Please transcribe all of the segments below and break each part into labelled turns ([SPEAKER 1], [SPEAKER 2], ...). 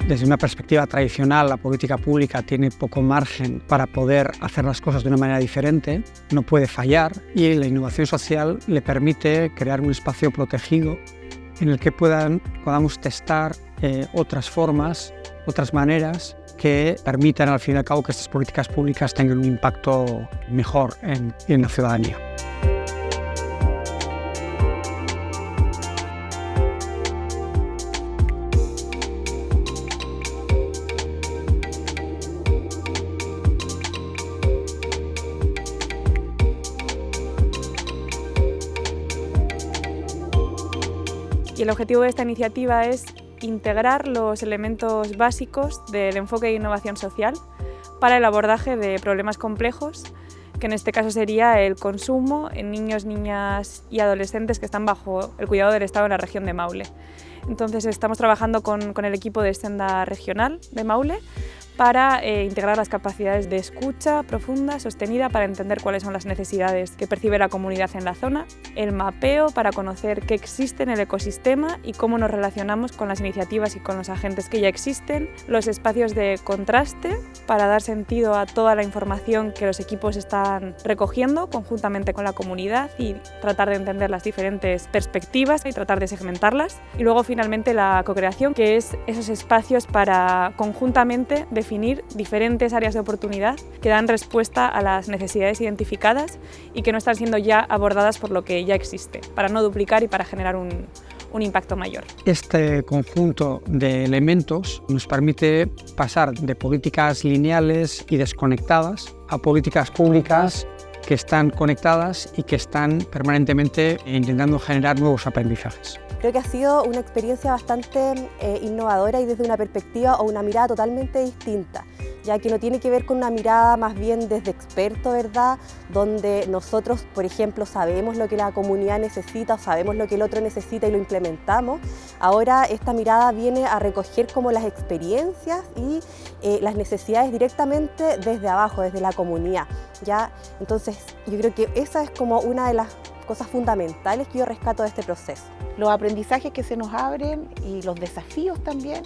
[SPEAKER 1] Desde una perspectiva tradicional, la política pública tiene poco margen para poder hacer las cosas de una manera diferente, no puede fallar, y la innovación social le permite crear un espacio protegido en el que podamos testar otras formas, otras maneras que permitan al fin y al cabo que estas políticas públicas tengan un impacto mejor en la ciudadanía.
[SPEAKER 2] Y el objetivo de esta iniciativa es integrar los elementos básicos del enfoque de innovación social para el abordaje de problemas complejos, que en este caso sería el consumo en niños, niñas y adolescentes que están bajo el cuidado del Estado en la región de Maule. Entonces estamos trabajando con el equipo de Senda Regional de Maule para integrar las capacidades de escucha profunda, sostenida, para entender cuáles son las necesidades que percibe la comunidad en la zona, el mapeo para conocer qué existe en el ecosistema y cómo nos relacionamos con las iniciativas y con los agentes que ya existen, los espacios de contraste para dar sentido a toda la información que los equipos están recogiendo conjuntamente con la comunidad y tratar de entender las diferentes perspectivas y tratar de segmentarlas, y luego finalmente la co-creación, que es esos espacios para conjuntamente definir diferentes áreas de oportunidad que dan respuesta a las necesidades identificadas y que no están siendo ya abordadas por lo que ya existe, para no duplicar y para generar un impacto mayor.
[SPEAKER 1] Este conjunto de elementos nos permite pasar de políticas lineales y desconectadas a políticas públicas que están conectadas y que están permanentemente intentando generar nuevos aprendizajes.
[SPEAKER 3] Creo que ha sido una experiencia bastante innovadora y desde una perspectiva o una mirada totalmente distinta, ya que no tiene que ver con una mirada más bien desde experto, ¿verdad? Donde nosotros, por ejemplo, sabemos lo que la comunidad necesita o sabemos lo que el otro necesita y lo implementamos. Ahora esta mirada viene a recoger como las experiencias y las necesidades directamente desde abajo, desde la comunidad, ¿ya? Entonces yo creo que esa es como una de las cosas fundamentales que yo rescato de este proceso.
[SPEAKER 4] Los aprendizajes que se nos abren y los desafíos también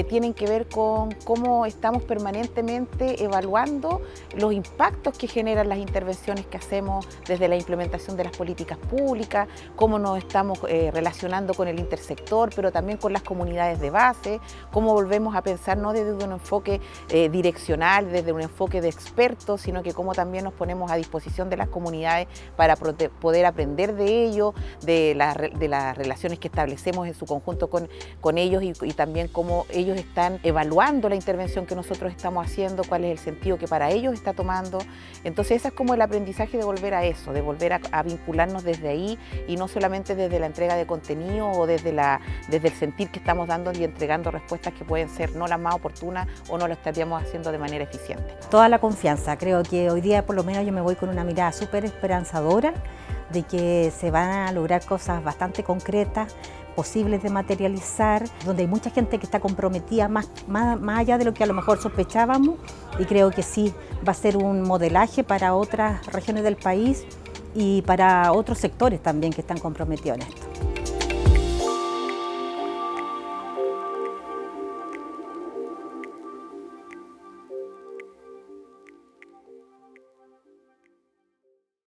[SPEAKER 4] tienen que ver con cómo estamos permanentemente evaluando los impactos que generan las intervenciones que hacemos desde la implementación de las políticas públicas, cómo nos estamos relacionando con el intersector, pero también con las comunidades de base, cómo volvemos a pensar no desde un enfoque direccional, desde un enfoque de expertos, sino que cómo también nos ponemos a disposición de las comunidades para poder aprender de ellos, de las relaciones que establecemos en su conjunto con ellos y también cómo ellos están evaluando la intervención que nosotros estamos haciendo, cuál es el sentido que para ellos está tomando. Entonces ese es como el aprendizaje de volver a eso, de volver a vincularnos desde ahí y no solamente desde la entrega de contenido o desde el sentir que estamos dando y entregando respuestas que pueden ser no las más oportunas o no lo estaríamos haciendo de manera eficiente.
[SPEAKER 5] Toda la confianza, creo que hoy día por lo menos yo me voy con una mirada súper esperanzadora de que se van a lograr cosas bastante concretas, posibles de materializar, donde hay mucha gente que está comprometida más allá de lo que a lo mejor sospechábamos, y creo que sí va a ser un modelaje para otras regiones del país y para otros sectores también que están comprometidos en esto.